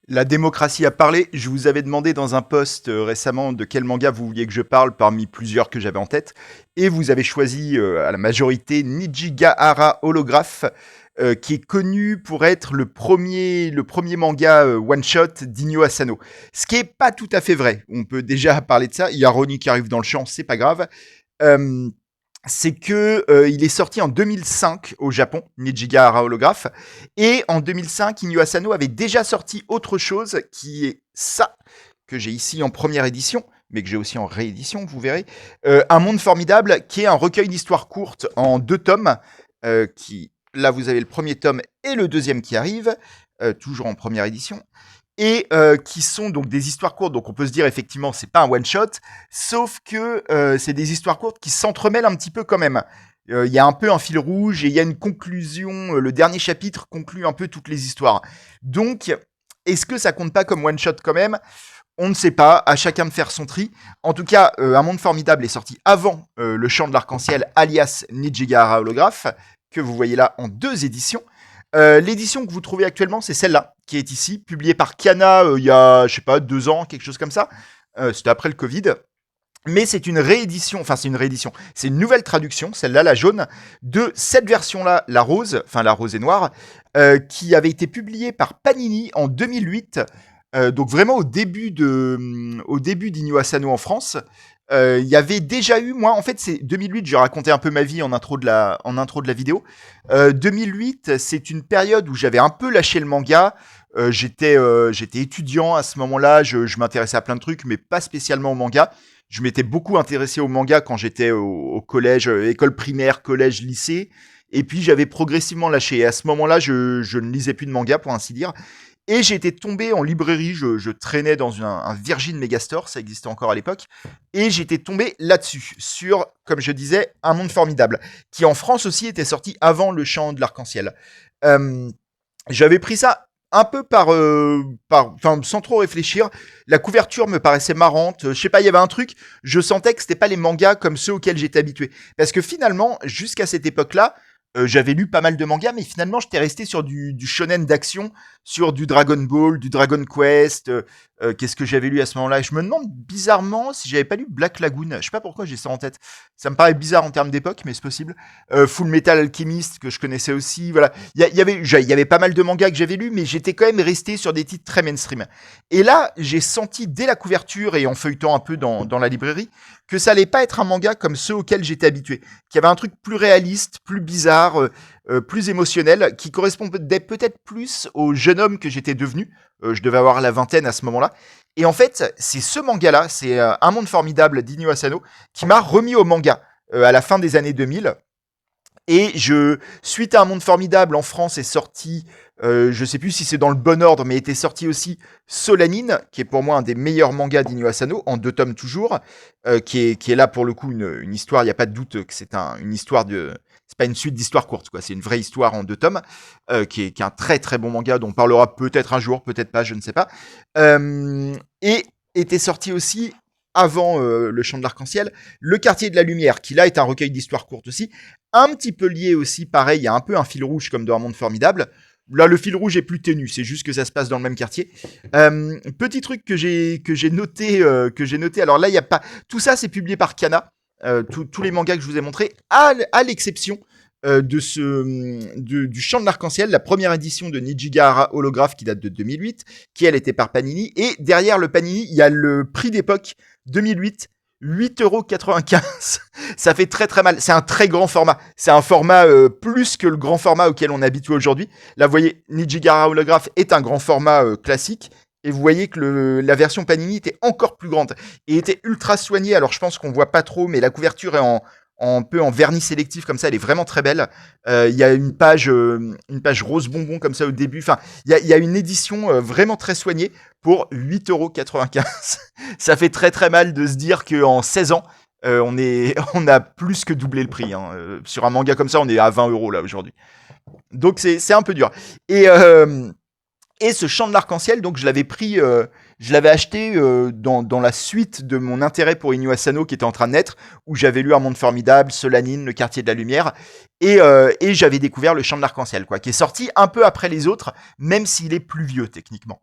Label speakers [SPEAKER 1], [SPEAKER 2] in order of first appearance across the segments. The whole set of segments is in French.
[SPEAKER 1] La démocratie a parlé. Je vous avais demandé dans un post récemment de quel manga vous vouliez que je parle parmi plusieurs que j'avais en tête. Et vous avez choisi à la majorité Nijigahara Holograph, qui est connu pour être le premier manga one-shot d'Inyo Asano. Ce qui est pas tout à fait vrai. On peut déjà parler de ça. Il y a Ronnie qui arrive dans le champ, c'est pas grave. Euh, c'est que il est sorti en 2005 au Japon, Nijigahara Holograph, et en 2005, Inyo Asano avait déjà sorti autre chose qui est ça que j'ai ici en première édition, mais que j'ai aussi en réédition, vous verrez, Un monde formidable, qui est un recueil d'histoires courtes en 2 tomes, qui là vous avez le premier tome et le deuxième qui arrive, toujours en première édition et qui sont donc des histoires courtes. Donc on peut se dire effectivement c'est pas un one shot, sauf que c'est des histoires courtes qui s'entremêlent un petit peu quand même. Il y a un peu un fil rouge et il y a une conclusion. Le dernier chapitre conclut un peu toutes les histoires. Donc est-ce que ça compte pas comme one shot quand même? On ne sait pas, à chacun de faire son tri. En tout cas, Un monde formidable est sorti avant Le chant de l'arc-en-ciel, alias Nijigahara Holograph, que vous voyez là en 2 éditions. L'édition que vous trouvez actuellement, c'est celle-là, qui est ici, publiée par Kana il y a, je sais pas, 2 ans, quelque chose comme ça. C'était après le Covid. Mais c'est une réédition, enfin c'est une réédition, c'est une nouvelle traduction, celle-là, la jaune, de cette version-là, la rose, enfin la rose et noire, qui avait été publiée par Panini en 2008, donc vraiment au début d'Inyo Asano en France. Il y avait déjà eu, moi, en fait, c'est 2008. Je racontais un peu ma vie en intro de la vidéo. 2008, c'est une période où j'avais un peu lâché le manga. J'étais étudiant à ce moment-là. Je m'intéressais à plein de trucs, mais pas spécialement au manga. Je m'étais beaucoup intéressé au manga quand j'étais au collège, école primaire, collège, lycée. Et puis j'avais progressivement lâché. Et à ce moment-là, je ne lisais plus de manga, pour ainsi dire. Et j'ai été tombé en librairie, je traînais dans un Virgin Megastore, ça existait encore à l'époque, et j'étais tombé là-dessus, sur, comme je disais, Un monde formidable, qui en France aussi était sorti avant Le chant de l'arc-en-ciel. Euh, J'avais pris ça un peu enfin, sans trop réfléchir. La couverture me paraissait marrante. Je sais pas, il y avait un truc. Je sentais que c'était pas les mangas comme ceux auxquels j'étais habitué. Parce que finalement, jusqu'à cette époque-là, j'avais lu pas mal de mangas, mais finalement, j'étais resté sur du shonen d'action, sur du Dragon Ball, du Dragon Quest. Qu'est-ce que j'avais lu à ce moment-là? Je me demande bizarrement si j'avais pas lu Black Lagoon. Je sais pas pourquoi j'ai ça en tête. Ça me paraît bizarre en termes d'époque, mais c'est possible. Full Metal Alchemist, que je connaissais aussi. Voilà. Il y avait pas mal de mangas que j'avais lus, mais j'étais quand même resté sur des titres très mainstream. Et là, j'ai senti dès la couverture et en feuilletant un peu dans la librairie que ça allait pas être un manga comme ceux auxquels j'étais habitué. Qu'il y avait un truc plus réaliste, plus bizarre, plus émotionnel, qui correspondait peut-être plus au jeune homme que j'étais devenu. Je devais avoir la vingtaine à ce moment-là. Et en fait, c'est ce manga-là, c'est Un monde formidable d'Inyo Asano, qui m'a remis au manga à la fin des années 2000. Et suite à Un monde formidable, en France est sorti, je sais plus si c'est dans le bon ordre, mais était sorti aussi Solanine, qui est pour moi un des meilleurs mangas d'Inyo Asano, en 2 tomes toujours, qui est là pour le coup une histoire, il n'y a pas de doute que c'est une histoire c'est pas une suite d'histoires courtes, quoi. C'est une vraie histoire en 2 tomes, qui est un très très bon manga dont on parlera peut-être un jour, peut-être pas, je ne sais pas. Et était sorti aussi avant Le chant de l'arc-en-ciel, Le quartier de la lumière, qui là est un recueil d'histoires courtes aussi, un petit peu lié aussi, pareil, il y a un peu un fil rouge comme dans Un monde formidable. Là, le fil rouge est plus ténu, c'est juste que ça se passe dans le même quartier. Petit truc que j'ai noté. Alors là, il y a pas tout ça, c'est publié par Kana. Tous les mangas que je vous ai montrés, à l'exception du Chant de l'arc-en-ciel, la première édition de Nijigahara Holograph qui date de 2008, qui elle était par Panini. Et derrière le Panini, il y a le prix d'époque 2008, 8,95 €. Ça fait très très mal. C'est un très grand format. C'est un format plus que le grand format auquel on est habitué aujourd'hui. Là, vous voyez, Nijigahara Holograph est un grand format classique. Et vous voyez que la version Panini était encore plus grande et était ultra soignée. Alors je pense qu'on voit pas trop, mais la couverture est un peu en vernis sélectif comme ça. Elle est vraiment très belle. Il y a une page rose bonbon comme ça au début. Enfin, il y a une édition vraiment très soignée pour 8,95 €. Ça fait très très mal de se dire qu'en 16 ans, on a plus que doublé le prix. Hein. Sur un manga comme ça, on est à 20 € là aujourd'hui. Donc c'est un peu dur. Et et ce Chant de l'arc-en-ciel, donc je l'avais acheté dans la suite de mon intérêt pour Inyo Asano qui était en train de naître, où j'avais lu Un monde formidable, Solanine, Le quartier de la lumière, et j'avais découvert le Chant de l'arc-en-ciel, quoi, qui est sorti un peu après les autres, même s'il est plus vieux techniquement.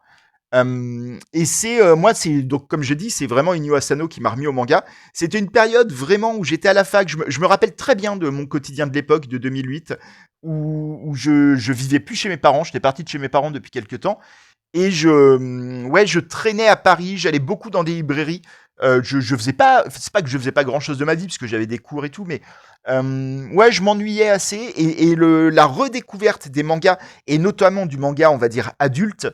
[SPEAKER 1] Et c'est moi, c'est donc comme je dis, c'est vraiment Inyo Asano qui m'a remis au manga. C'était une période vraiment où j'étais à la fac. Je me rappelle très bien de mon quotidien de l'époque de 2008, où je vivais plus chez mes parents. J'étais parti de chez mes parents depuis quelques temps. Et ouais, je traînais à Paris, j'allais beaucoup dans des librairies. Je faisais pas, c'est pas que je faisais pas grand chose de ma vie, parce que j'avais des cours et tout, mais ouais, je m'ennuyais assez. Et la redécouverte des mangas, et notamment du manga, on va dire adulte,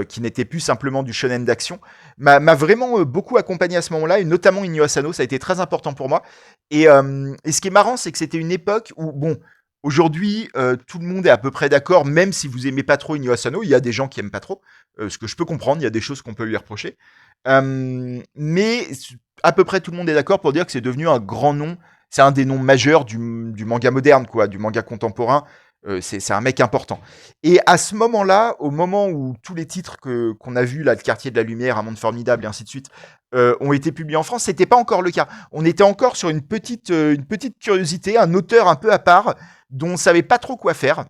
[SPEAKER 1] qui n'était plus simplement du shonen d'action, m'a vraiment beaucoup accompagné à ce moment-là, et notamment Inyo Asano, ça a été très important pour moi. Et ce qui est marrant, c'est que c'était une époque où, bon, aujourd'hui, tout le monde est à peu près d'accord, même si vous aimez pas trop Inyo Asano, il y a des gens qui aiment pas trop, ce que je peux comprendre, il y a des choses qu'on peut lui reprocher. Mais à peu près tout le monde est d'accord pour dire que c'est devenu un grand nom, c'est un des noms majeurs du manga moderne, quoi, du manga contemporain. C'est un mec important. Et à ce moment-là, au moment où tous les titres qu'on a vus, là, Le Quartier de la Lumière, Un Monde Formidable, et ainsi de suite, ont été publiés en France, c'était pas encore le cas. On était encore sur une petite curiosité, un auteur un peu à part, dont on savait pas trop quoi faire.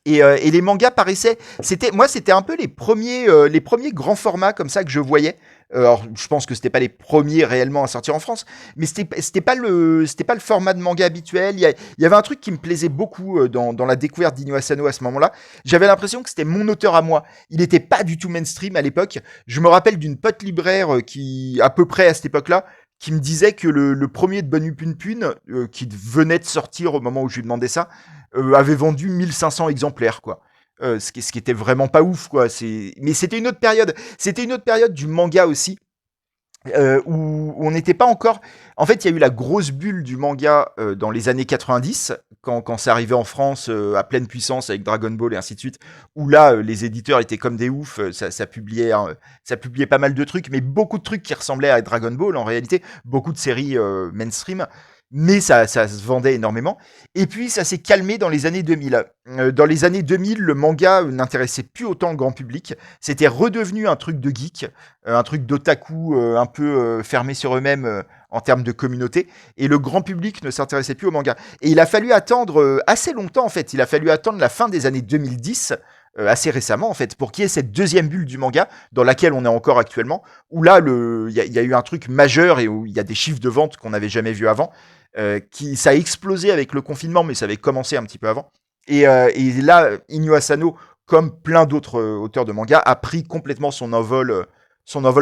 [SPEAKER 1] Et les mangas paraissaient, c'était un peu les premiers grands formats comme ça que je voyais. Alors, je pense que c'était pas les premiers réellement à sortir en France, mais c'était pas le format de manga habituel. Il y avait un truc qui me plaisait beaucoup dans la découverte d'Inyo Asano à ce moment-là. J'avais l'impression que c'était mon auteur à moi. Il était pas du tout mainstream à l'époque. Je me rappelle d'une pote libraire qui, à peu près à cette époque-là, qui me disait que le premier de Bonu Pun Pun, qui venait de sortir au moment où je lui demandais ça, avait vendu 1500 exemplaires, quoi. Ce qui était vraiment pas ouf, quoi. Mais c'était une autre période. C'était une autre période du manga aussi, où on n'était pas encore. En fait, il y a eu la grosse bulle du manga dans les années 90, quand c'est arrivé en France à pleine puissance avec Dragon Ball et ainsi de suite, où là, les éditeurs étaient comme des oufs, ça publiait pas mal de trucs, mais beaucoup de trucs qui ressemblaient à Dragon Ball en réalité, beaucoup de séries mainstream. Mais ça se vendait énormément. Et puis, ça s'est calmé dans les années 2000. Dans les années 2000, le manga n'intéressait plus autant le grand public. C'était redevenu un truc de geek, un truc d'otaku un peu fermé sur eux-mêmes en termes de communauté. Et le grand public ne s'intéressait plus au manga. Et il a fallu attendre assez longtemps, en fait. Il a fallu attendre la fin des années 2010, assez récemment, en fait, pour qu'il y ait cette deuxième bulle du manga, dans laquelle on est encore actuellement, où là, il y a eu un truc majeur et où il y a des chiffres de vente qu'on n'avait jamais vus avant. Ça a explosé avec le confinement, mais ça avait commencé un petit peu avant. Et là, Inyo Asano, comme plein d'autres auteurs de manga, a pris complètement son envol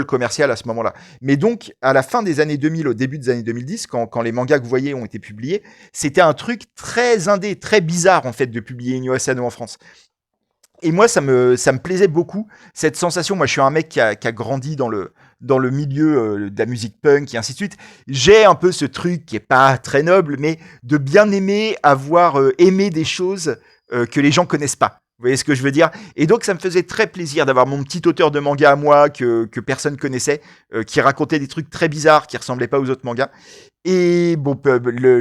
[SPEAKER 1] commercial à ce moment-là. Mais donc, à la fin des années 2000, au début des années 2010, quand les mangas que vous voyez ont été publiés, c'était un truc très indé, très bizarre en fait de publier Inyo Asano en France. Et moi, ça me plaisait beaucoup, cette sensation. Moi, je suis un mec qui a grandi dans le milieu de la musique punk et ainsi de suite. J'ai un peu ce truc qui est pas très noble, mais de bien aimer avoir aimé des choses que les gens connaissent pas. Vous voyez ce que je veux dire? Et donc, ça me faisait très plaisir d'avoir mon petit auteur de manga à moi que personne connaissait, qui racontait des trucs très bizarres qui ressemblaient pas aux autres mangas. Et bon,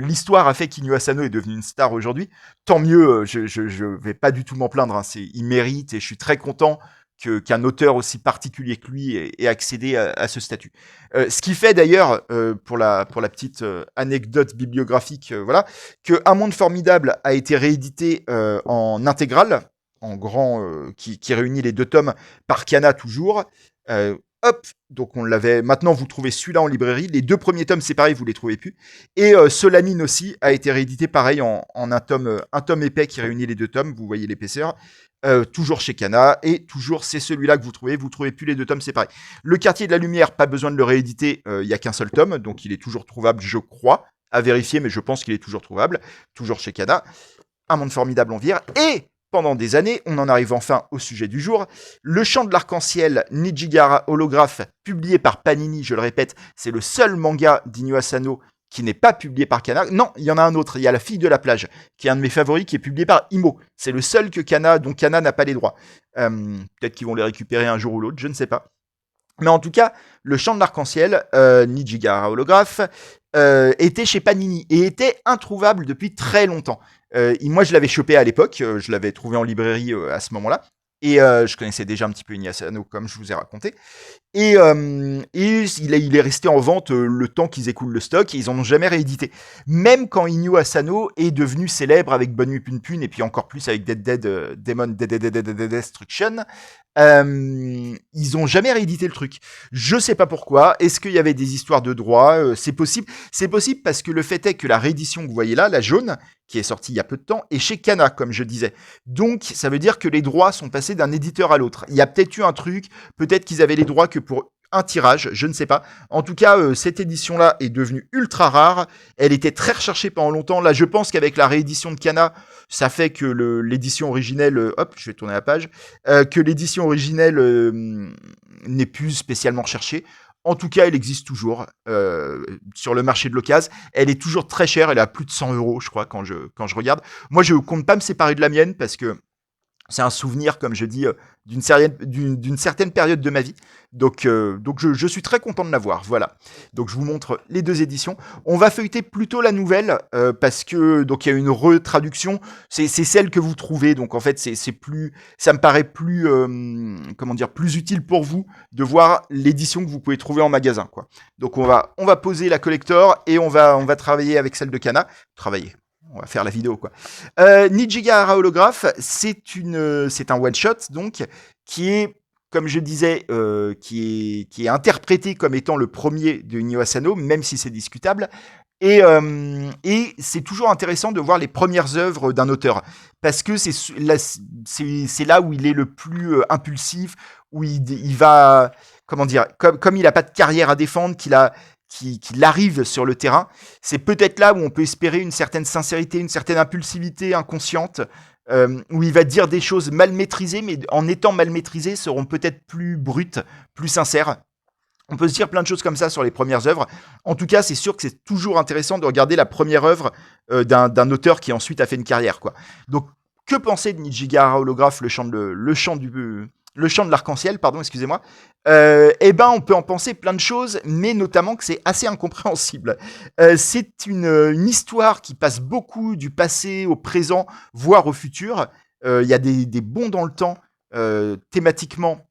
[SPEAKER 1] l'histoire a fait qu'Inyo Asano est devenu une star aujourd'hui. Tant mieux, je vais pas du tout m'en plaindre. Hein. Il mérite et je suis très content qu'un auteur aussi particulier que lui ait accédé à ce statut. Ce qui fait d'ailleurs, pour la petite anecdote bibliographique, voilà, que Un Monde Formidable a été réédité en intégrale, en grand, qui réunit les deux tomes par Kana toujours. Hop, donc on l'avait. Maintenant, vous trouvez celui-là en librairie. Les deux premiers tomes, c'est pareil, vous les trouvez plus. Et Solamine aussi a été réédité pareil en un tome épais qui réunit les deux tomes. Vous voyez l'épaisseur. Toujours chez Kana et toujours c'est celui-là que vous trouvez plus les deux tomes, c'est pareil. Le Quartier de la Lumière, pas besoin de le rééditer, il y a qu'un seul tome, donc il est toujours trouvable, je crois, à vérifier, mais je pense qu'il est toujours trouvable, toujours chez Kana. Un Monde Formidable, on vire. Et pendant des années, on en arrive enfin au sujet du jour. Le Chant de l'Arc-en-Ciel, Nijigara Holographe, publié par Panini, je le répète, c'est le seul manga d'Inyo Asano qui n'est pas publié par Kana. Non, il y en a un autre, il y a La Fille de la Plage, qui est un de mes favoris, qui est publié par Imo. C'est le seul dont Kana n'a pas les droits. Peut-être qu'ils vont les récupérer un jour ou l'autre, je ne sais pas. Mais en tout cas, Le Chant de l'Arc-en-Ciel, Nijigara Holographe, était chez Panini et était introuvable depuis très longtemps. Moi, je l'avais chopé à l'époque, je l'avais trouvé en librairie à ce moment-là. Et je connaissais déjà un petit peu Inu Asano, comme je vous ai raconté. Et il est resté en vente le temps qu'ils écoulent le stock et ils en ont jamais réédité. Même quand Inu Asano est devenu célèbre avec Bonne Nuit Pun Pun et puis encore plus avec Demon Destruction, ils ont jamais réédité le truc. Je sais pas pourquoi. Est-ce qu'il y avait des histoires de droit? C'est possible. C'est possible parce que le fait est que la réédition que vous voyez là, la jaune, qui est sortie il y a peu de temps, est chez Kana, comme je disais. Donc, ça veut dire que les droits sont passés d'un éditeur à l'autre. Il y a peut-être eu un truc, peut-être qu'ils avaient les droits que pour un tirage, je ne sais pas. En tout cas, cette édition-là est devenue ultra rare. Elle était très recherchée pendant longtemps. Là, je pense qu'avec la réédition de Kana, ça fait que l'édition originelle, hop, je vais tourner la page, que l'édition originelle n'est plus spécialement recherchée. En tout cas, elle existe toujours sur le marché de l'occasion. Elle est toujours très chère. Elle est à plus de 100 euros, je crois, quand je regarde. Moi, je compte pas me séparer de la mienne parce que c'est un souvenir, comme je dis, d'une certaine période de ma vie. Donc je suis très content de l'avoir. Voilà. Donc je vous montre les deux éditions. On va feuilleter plutôt la nouvelle parce que donc il y a une retraduction. C'est celle que vous trouvez. Donc en fait c'est plus, ça me paraît plus comment dire, plus utile pour vous de voir l'édition que vous pouvez trouver en magasin, quoi. Donc on va poser la collector et on va travailler avec celle de Kana. On va faire la vidéo, quoi. Nijigahara Holograph, c'est un one shot donc qui est, comme je disais, qui est interprété comme étant le premier de Inu Asano, même si c'est discutable. Et c'est toujours intéressant de voir les premières œuvres d'un auteur parce que c'est là où il est le plus impulsif, où il va, comment dire, comme il n'a pas de carrière à défendre, qu'il arrive sur le terrain, c'est peut-être là où on peut espérer une certaine sincérité, une certaine impulsivité inconsciente, où il va dire des choses mal maîtrisées, mais en étant mal maîtrisées, seront peut-être plus brutes, plus sincères. On peut se dire plein de choses comme ça sur les premières œuvres. En tout cas, c'est sûr que c'est toujours intéressant de regarder la première œuvre d'un auteur qui ensuite a fait une carrière, quoi. Donc, que penser de Nijigahara Holograph, le chant de l'arc-en-ciel, pardon, excusez-moi. Eh ben, on peut en penser plein de choses, mais notamment que c'est assez incompréhensible. C'est une histoire qui passe beaucoup du passé au présent, voire au futur. Il y a des bonds dans le temps, thématiquement,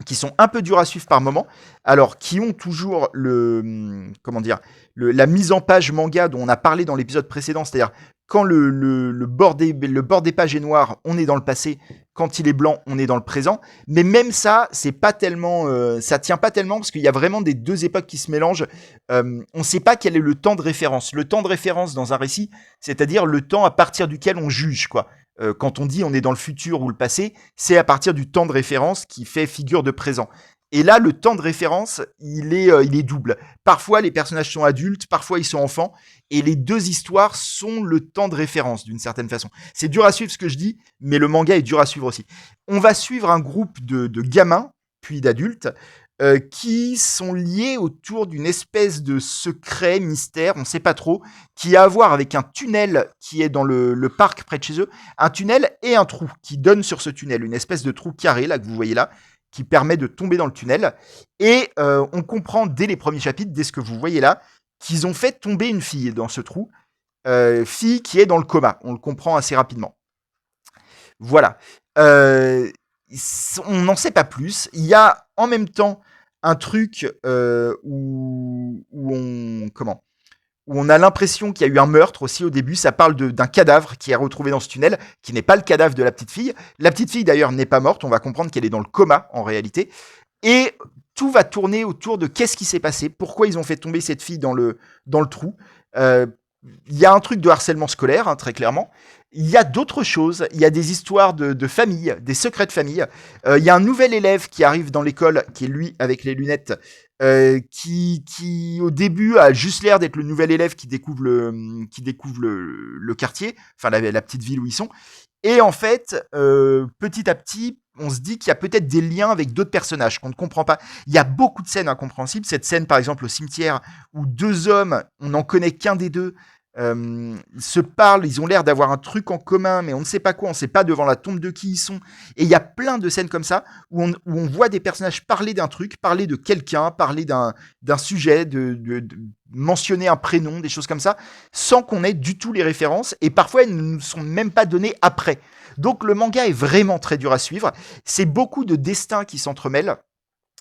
[SPEAKER 1] qui sont un peu durs à suivre par moment, alors qui ont toujours la mise en page manga dont on a parlé dans l'épisode précédent, c'est-à-dire quand le bord des pages est noir, on est dans le passé, quand il est blanc, on est dans le présent, mais même ça, c'est pas tellement, ça tient pas tellement parce qu'il y a vraiment des deux époques qui se mélangent. On sait pas quel est le temps de référence. Le temps de référence dans un récit, c'est-à-dire le temps à partir duquel on juge, quoi. Quand on dit on est dans le futur ou le passé, c'est à partir du temps de référence qui fait figure de présent. Et là, le temps de référence, il est double. Parfois, les personnages sont adultes, parfois ils sont enfants, et les deux histoires sont le temps de référence d'une certaine façon. C'est dur à suivre ce que je dis, mais le manga est dur à suivre aussi. On va suivre un groupe de gamins, puis d'adultes, qui sont liés autour d'une espèce de secret, mystère, on ne sait pas trop, qui a à voir avec un tunnel qui est dans le parc près de chez eux, un tunnel et un trou qui donne sur ce tunnel, une espèce de trou carré là que vous voyez là, qui permet de tomber dans le tunnel. Et on comprend dès les premiers chapitres, dès ce que vous voyez là, qu'ils ont fait tomber une fille dans ce trou, fille qui est dans le coma. On le comprend assez rapidement. Voilà. On n'en sait pas plus. Il y a en même temps un truc où on a l'impression qu'il y a eu un meurtre aussi au début. Ça parle d'un cadavre qui est retrouvé dans ce tunnel, qui n'est pas le cadavre de la petite fille. La petite fille d'ailleurs n'est pas morte. On va comprendre qu'elle est dans le coma en réalité. Et tout va tourner autour de qu'est-ce qui s'est passé, pourquoi ils ont fait tomber cette fille dans le trou. Il y a un truc de harcèlement scolaire, hein, très clairement. Il y a d'autres choses, il y a des histoires de famille, des secrets de famille. Il y a un nouvel élève qui arrive dans l'école, qui est lui avec les lunettes, qui au début a juste l'air d'être le nouvel élève qui découvre le quartier, enfin la petite ville où ils sont. Et en fait, petit à petit, on se dit qu'il y a peut-être des liens avec d'autres personnages qu'on ne comprend pas. Il y a beaucoup de scènes incompréhensibles. Cette scène, par exemple, au cimetière, où deux hommes, on n'en connaît qu'un des deux, se parlent, ils ont l'air d'avoir un truc en commun, mais on ne sait pas quoi, on ne sait pas devant la tombe de qui ils sont. Et il y a plein de scènes comme ça, où on voit des personnages parler d'un truc, parler de quelqu'un, parler d'un sujet, de mentionner un prénom, des choses comme ça, sans qu'on ait du tout les références, et parfois elles ne nous sont même pas données après. Donc le manga est vraiment très dur à suivre. C'est beaucoup de destins qui s'entremêlent.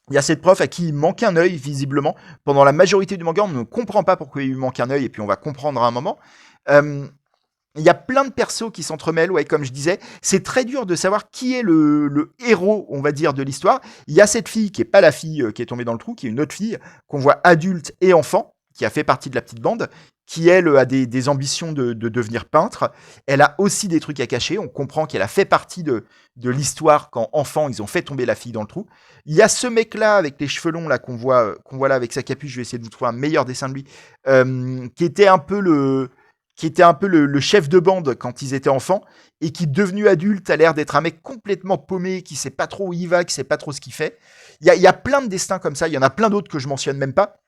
[SPEAKER 1] Il y a cette prof à qui il manque un œil, visiblement. Pendant la majorité du manga, on ne comprend pas pourquoi il lui manque un œil, et puis on va comprendre à un moment. Euh, il y a plein de persos qui s'entremêlent, ouais, comme je disais. C'est très dur de savoir qui est le héros, on va dire, de l'histoire. Il y a cette fille qui est pas la fille qui est tombée dans le trou, qui est une autre fille qu'on voit adulte et enfant, qui a fait partie de la petite bande, qui elle a des ambitions de devenir peintre. Elle a aussi des trucs à cacher. On comprend qu'elle a fait partie de l'histoire quand enfant ils ont fait tomber la fille dans le trou. Il y a ce mec-là avec les cheveux longs là qu'on voit là avec sa capuche. Je vais essayer de vous trouver un meilleur dessin de lui, qui était un peu le chef de bande quand ils étaient enfants et qui, devenu adulte, a l'air d'être un mec complètement paumé, qui sait pas trop où il va, qui sait pas trop ce qu'il fait. Il y a plein de destins comme ça, il y en a plein d'autres que je mentionne même pas.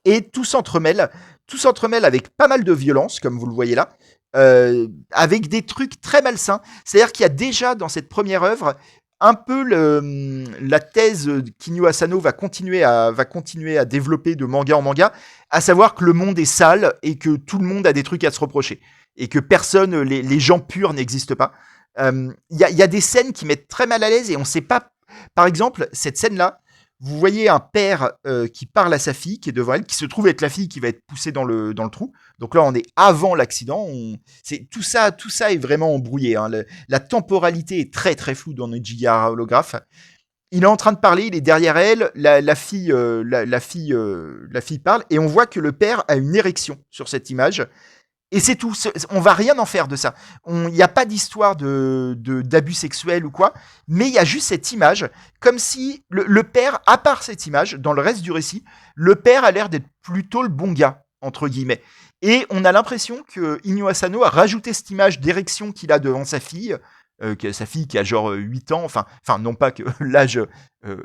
[SPEAKER 1] Et tout s'entremêle avec pas mal de violence, comme vous le voyez là, avec des trucs très malsains. C'est-à-dire qu'il y a déjà dans cette première œuvre un peu la thèse qu'Inyo Asano va continuer à développer de manga en manga, à savoir que le monde est sale et que tout le monde a des trucs à se reprocher et que personne, les gens purs n'existent pas. Y a des scènes qui mettent très mal à l'aise et on sait pas. Par exemple, cette scène-là, vous voyez un père qui parle à sa fille qui est devant elle, qui se trouve être la fille qui va être poussée dans le trou. Donc là, on est avant l'accident. Tout ça est vraiment embrouillé. Hein. La temporalité est très très floue dans Nijigahara Holograph. Il est en train de parler, il est derrière elle, la fille parle, et on voit que le père a une érection sur cette image. Et c'est tout. On va rien en faire de ça. Il n'y a pas d'histoire d'abus sexuels ou quoi, mais il y a juste cette image, comme si le père, à part cette image, dans le reste du récit, le père a l'air d'être plutôt le bon gars, entre guillemets. Et on a l'impression que Inyo Asano a rajouté cette image d'érection qu'il a devant sa fille, sa fille qui a genre 8 ans, enfin non pas que l'âge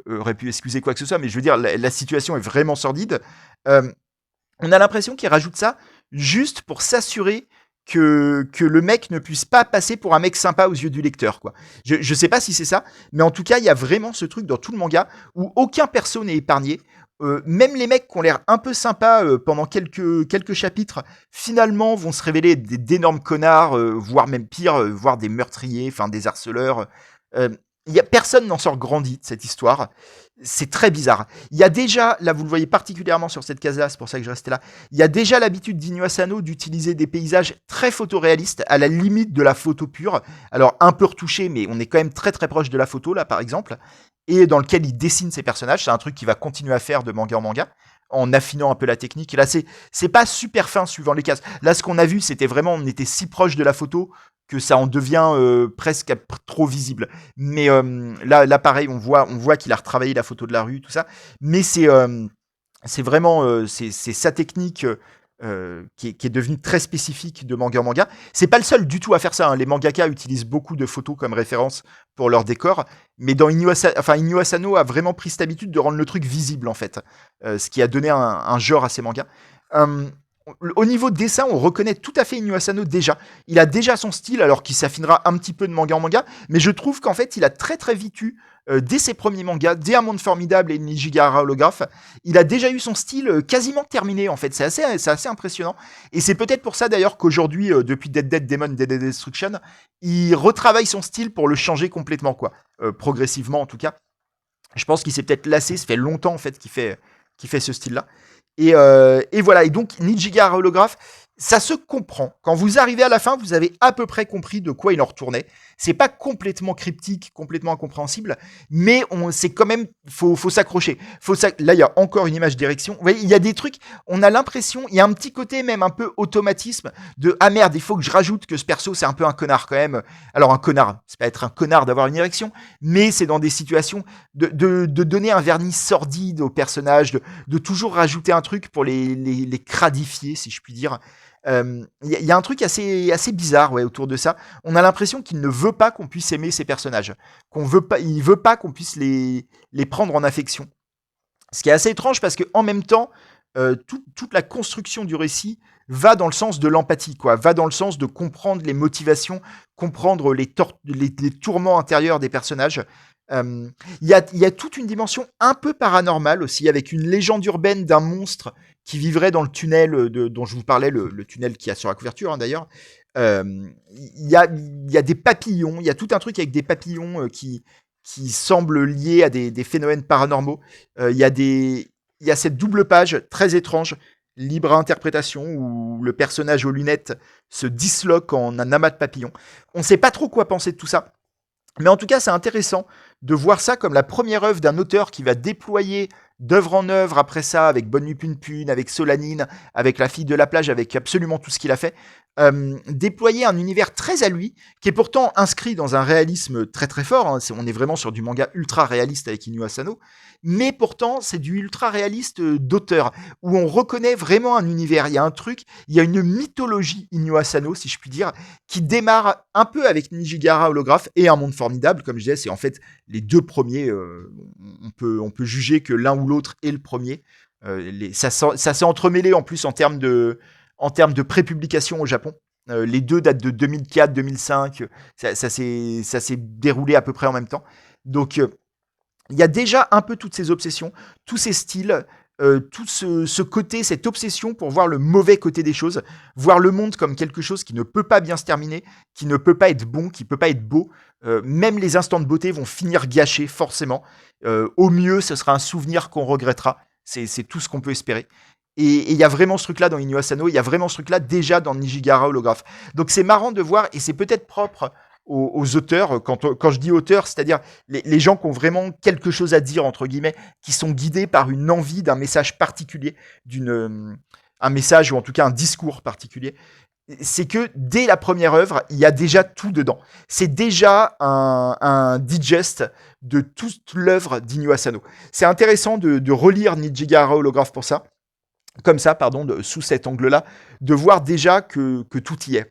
[SPEAKER 1] aurait pu excuser quoi que ce soit, mais je veux dire, la situation est vraiment sordide. On a l'impression qu'il rajoute ça juste pour s'assurer que le mec ne puisse pas passer pour un mec sympa aux yeux du lecteur, quoi. Je sais pas si c'est ça, mais en tout cas, il y a vraiment ce truc dans tout le manga où aucun perso n'est épargné. Même les mecs qui ont l'air un peu sympas pendant quelques chapitres, finalement vont se révéler d'énormes connards, voire même pire, voire des meurtriers, enfin des harceleurs. Euh, Personne n'en sort grandi de cette histoire. C'est très bizarre. Il y a déjà, là vous le voyez particulièrement sur cette case-là, c'est pour ça que je restais là, il y a déjà l'habitude d'Inyo Asano d'utiliser des paysages très photoréalistes, à la limite de la photo pure. Alors un peu retouché, mais on est quand même très très proche de la photo là par exemple, et dans lequel il dessine ses personnages. C'est un truc qu'il va continuer à faire de manga en manga, en affinant un peu la technique. Et là c'est pas super fin suivant les cases. Là ce qu'on a vu, c'était vraiment, on était si proche de la photo que ça en devient presque trop visible. Mais là pareil, on voit qu'il a retravaillé la photo de la rue, tout ça. Mais c'est vraiment c'est sa technique qui est devenue très spécifique de manga en manga. C'est pas le seul du tout à faire ça. Hein. Les mangaka utilisent beaucoup de photos comme référence pour leur décor, mais dans Inyo Asano a vraiment pris cette habitude de rendre le truc visible en fait, ce qui a donné un genre à ses mangas. Au niveau de dessin, on reconnaît tout à fait Inyo Asano déjà. Il a déjà son style, alors qu'il s'affinera un petit peu de manga en manga, mais je trouve qu'en fait, il a très très vite eu, dès ses premiers mangas, dès Un Monde Formidable et Nijigahara Holograph, il a déjà eu son style quasiment terminé en fait. C'est assez impressionnant. Et c'est peut-être pour ça d'ailleurs qu'aujourd'hui, depuis Dead Demon, Dead Destruction, il retravaille son style pour le changer complètement, quoi. Progressivement en tout cas. Je pense qu'il s'est peut-être lassé, ça fait longtemps en fait qu'il fait ce style-là. Et voilà, et donc Nijigahara Holograph, ça se comprend. Quand vous arrivez à la fin, vous avez à peu près compris de quoi il en retournait. C'est pas complètement cryptique, complètement incompréhensible, mais c'est quand même, faut s'accrocher. Là, il y a encore une image d'érection. Vous voyez, il y a des trucs, on a l'impression, il y a un petit côté même un peu automatisme de ah merde, il faut que je rajoute que ce perso c'est un peu un connard quand même. Alors un connard, c'est pas être un connard d'avoir une érection, mais c'est dans des situations de donner un vernis sordide au personnage, de toujours rajouter un truc pour les cradifier, si je puis dire. Y a un truc assez bizarre, ouais, autour de ça. On a l'impression qu'il ne veut pas qu'on puisse aimer ces personnages, il veut pas qu'on puisse les prendre en affection. Ce qui est assez étrange parce que en même temps, toute la construction du récit va dans le sens de l'empathie, quoi. Va dans le sens de comprendre les motivations, comprendre les tourments intérieurs des personnages. Il y a toute une dimension un peu paranormale aussi, avec une légende urbaine d'un monstre qui vivrait dans le tunnel dont je vous parlais, le tunnel qui a sur la couverture, hein, d'ailleurs. Il y a des papillons, il y a tout un truc avec des papillons qui semblent liés à des phénomènes paranormaux. Il y a cette double page très étrange, libre à interprétation, où le personnage aux lunettes se disloque en un amas de papillons. On ne sait pas trop quoi penser de tout ça. Mais en tout cas, c'est intéressant de voir ça comme la première œuvre d'un auteur qui va déployer d'œuvre en œuvre après ça, avec Bonne Nuit Pune, avec Solanine, avec La Fille de la Plage, avec absolument tout ce qu'il a fait. Déployer un univers très à lui, qui est pourtant inscrit dans un réalisme très très fort. Hein. On est vraiment sur du manga ultra réaliste avec Inyo Asano. Mais pourtant, c'est du ultra réaliste d'auteur, où on reconnaît vraiment un univers. Il y a un truc, il y a une mythologie Inyo Asano, si je puis dire, qui démarre un peu avec Nijigahara Holographe et Un Monde Formidable. Comme je disais, c'est en fait les deux premiers. On peut juger que l'un ou l'autre est le premier. Ça s'est entremêlé en plus en termes de prépublication au Japon. Les deux datent de 2004-2005. Ça s'est déroulé à peu près en même temps. Donc, il y a déjà un peu toutes ces obsessions, tous ces styles, tout ce côté, cette obsession pour voir le mauvais côté des choses, voir le monde comme quelque chose qui ne peut pas bien se terminer, qui ne peut pas être bon, qui ne peut pas être beau. Même les instants de beauté vont finir gâchés, forcément. Au mieux, ce sera un souvenir qu'on regrettera. C'est tout ce qu'on peut espérer. Et il y a vraiment ce truc-là dans Inyo Asano, il y a vraiment ce truc-là déjà dans Nijigahara Holographe. Donc c'est marrant de voir, et c'est peut-être propre aux auteurs, quand je dis auteurs, c'est-à-dire les gens qui ont vraiment quelque chose à dire, entre guillemets, qui sont guidés par une envie d'un message particulier, un message ou en tout cas un discours particulier. C'est que dès la première œuvre, il y a déjà tout dedans. C'est déjà un digest de toute l'œuvre d'Inyo Asano. C'est intéressant de relire Nijigahara Holographe pour ça, sous cet angle-là, de voir déjà que tout y est.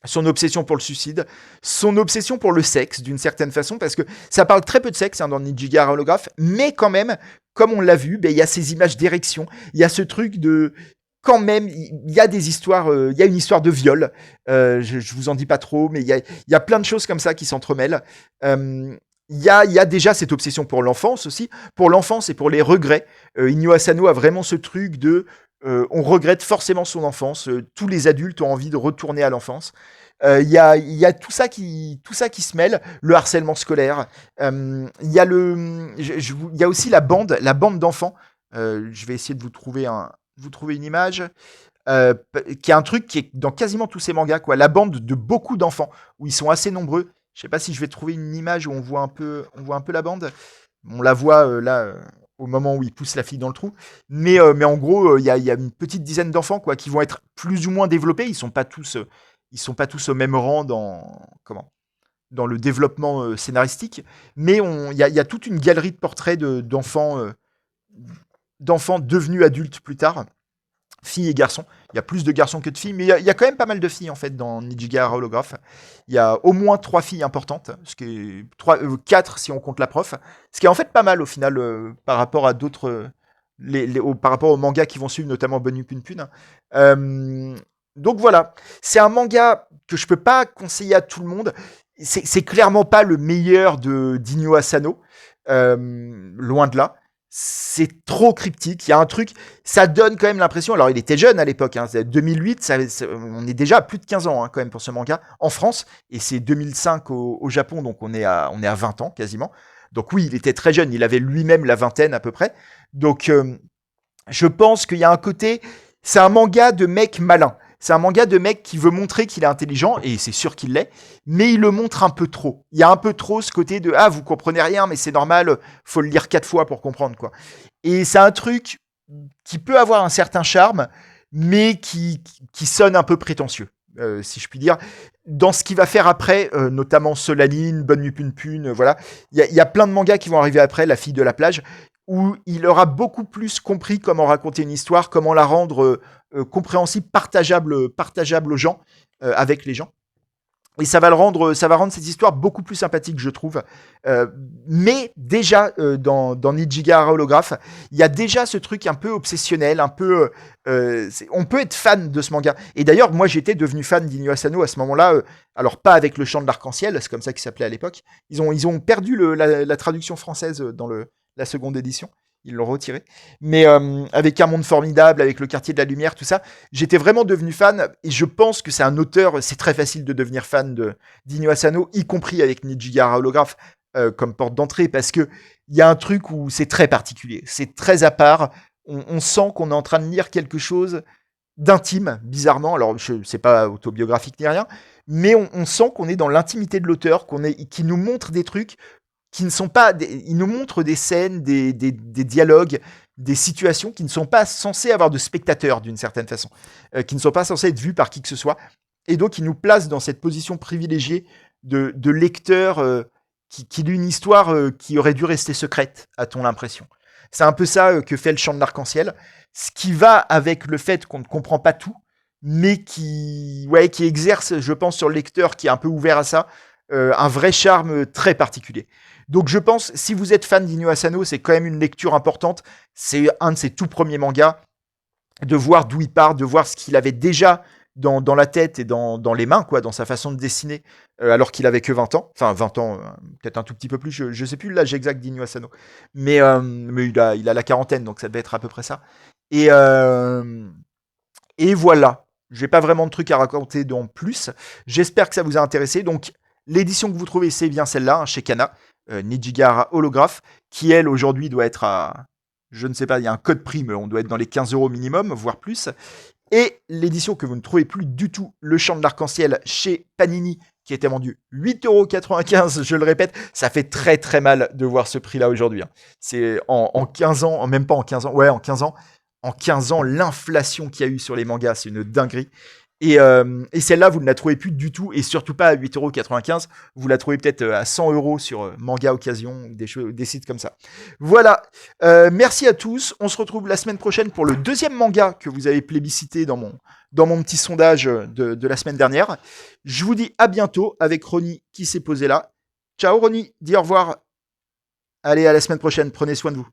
[SPEAKER 1] Son obsession pour le suicide, son obsession pour le sexe, d'une certaine façon, parce que ça parle très peu de sexe dans Nijigahara Holographe, mais quand même, comme on l'a vu, il y a ces images d'érection, il y a ce truc de... Quand même, il y a des histoires, il y a une histoire de viol, je vous en dis pas trop, mais il y a plein de choses comme ça qui s'entremêlent. Il y a déjà cette obsession pour l'enfance aussi, pour l'enfance et pour les regrets. Inyo Asano a vraiment ce truc de... on regrette forcément son enfance. Tous les adultes ont envie de retourner à l'enfance. Il y a tout ça qui se mêle. Le harcèlement scolaire. Il y a il y a aussi la bande d'enfants. Je vais essayer de vous trouver une image. Qui est un truc qui est dans quasiment tous ces mangas, quoi. La bande de beaucoup d'enfants où ils sont assez nombreux. Je sais pas si je vais trouver une image où on voit un peu la bande. On la voit là. Au moment où il pousse la fille dans le trou. Mais en gros, il y a une petite dizaine d'enfants quoi, qui vont être plus ou moins développés. Ils sont pas tous au même rang dans le développement scénaristique. Mais il y a toute une galerie de portraits d'enfants devenus adultes plus tard. Filles et garçons. Il y a plus de garçons que de filles, mais il y a quand même pas mal de filles en fait dans Nijigahara Holographe. Il y a au moins 3 filles importantes, ce qui est 4 si on compte la prof, ce qui est en fait pas mal au final par rapport à d'autres, par rapport aux mangas qui vont suivre, notamment Bonne Nuit Pune. Donc voilà, c'est un manga que je peux pas conseiller à tout le monde. C'est clairement pas le meilleur d'Inyo Asano, loin de là. C'est trop cryptique. Il y a un truc, ça donne quand même l'impression. Alors, il était jeune à l'époque, 2008, on est déjà à plus de 15 ans quand même pour ce manga en France, et c'est 2005 au Japon, donc on est à 20 ans quasiment. Donc oui, il était très jeune, il avait lui-même la vingtaine à peu près. Donc, je pense qu'il y a un côté, c'est un manga de mec malin. C'est un manga de mec qui veut montrer qu'il est intelligent, et c'est sûr qu'il l'est, mais il le montre un peu trop. Il y a un peu trop ce côté de « Ah, vous comprenez rien, mais c'est normal, faut le lire 4 fois pour comprendre. » quoi. Et c'est un truc qui peut avoir un certain charme, mais qui sonne un peu prétentieux, si je puis dire. Dans ce qu'il va faire après, notamment Solanine, Bonne Nuit Pune, voilà. Il y a plein de mangas qui vont arriver après, La Fille de la Plage, où il aura beaucoup plus compris comment raconter une histoire, comment la rendre compréhensible, partageable aux gens, avec les gens. Et ça va rendre cette histoire beaucoup plus sympathique, je trouve. Mais déjà, dans Nijigahara Holographe, il y a déjà ce truc un peu obsessionnel, un peu... on peut être fan de ce manga. Et d'ailleurs, moi, j'étais devenu fan d'Inyo Asano à ce moment-là. Alors, pas avec Le Chant de l'Arc-en-Ciel, c'est comme ça qu'il s'appelait à l'époque. Ils ont perdu la traduction française dans la seconde édition. Ils l'ont retiré. Mais avec Un monde formidable, avec Le quartier de la lumière, tout ça, j'étais vraiment devenu fan. Et je pense que c'est un auteur, c'est très facile de devenir fan d'Inyo Asano, y compris avec Nijigahara Holograph comme porte d'entrée, parce que il y a un truc où c'est très particulier, c'est très à part. On sent qu'on est en train de lire quelque chose d'intime, bizarrement. Alors, c'est pas autobiographique ni rien, mais on sent qu'on est dans l'intimité de l'auteur, qui nous montre des trucs qui ne sont pas. Il nous montre des scènes, des dialogues, des situations qui ne sont pas censées avoir de spectateurs d'une certaine façon, qui ne sont pas censées être vues par qui que ce soit. Et donc, il nous place dans cette position privilégiée de lecteur qui lit une histoire qui aurait dû rester secrète, a-t-on l'impression. C'est un peu ça que fait le chant de l'arc-en-ciel, ce qui va avec le fait qu'on ne comprend pas tout, mais qui exerce, je pense, sur le lecteur qui est un peu ouvert à ça, un vrai charme très particulier. Donc je pense, si vous êtes fan d'Inyo Asano, c'est quand même une lecture importante. C'est un de ses tout premiers mangas. De voir d'où il part, de voir ce qu'il avait déjà dans la tête et dans les mains, quoi, dans sa façon de dessiner, alors qu'il avait que 20 ans. Enfin, 20 ans, peut-être un tout petit peu plus, je sais plus l'âge exact d'Inyo Asano. Mais il a la quarantaine, donc ça devait être à peu près ça. Et, euh, et voilà. J'ai pas vraiment de trucs à raconter dans plus. J'espère que ça vous a intéressé. Donc, l'édition que vous trouvez, c'est bien celle-là, hein, chez Kana, Nijigahara Holograph, qui elle, aujourd'hui, doit être à. Je ne sais pas, il y a un code prix, mais on doit être dans les 15 euros minimum, voire plus. Et l'édition que vous ne trouvez plus du tout, Le Chant de l'Arc-en-Ciel, chez Panini, qui était vendu 8,95 €, je le répète, ça fait très très mal de voir ce prix-là aujourd'hui. Hein. C'est en 15 ans, même pas en 15 ans, ouais, en 15 ans, l'inflation qu'il y a eu sur les mangas, c'est une dinguerie. Et celle-là, vous ne la trouvez plus du tout, et surtout pas à 8,95 €. Vous la trouvez peut-être à 100 € sur Manga Occasion, des sites comme ça. Voilà. Merci à tous. On se retrouve la semaine prochaine pour le deuxième manga que vous avez plébiscité dans mon petit sondage de la semaine dernière. Je vous dis à bientôt avec Ronnie qui s'est posé là. Ciao Ronnie, dis au revoir. Allez, à la semaine prochaine. Prenez soin de vous.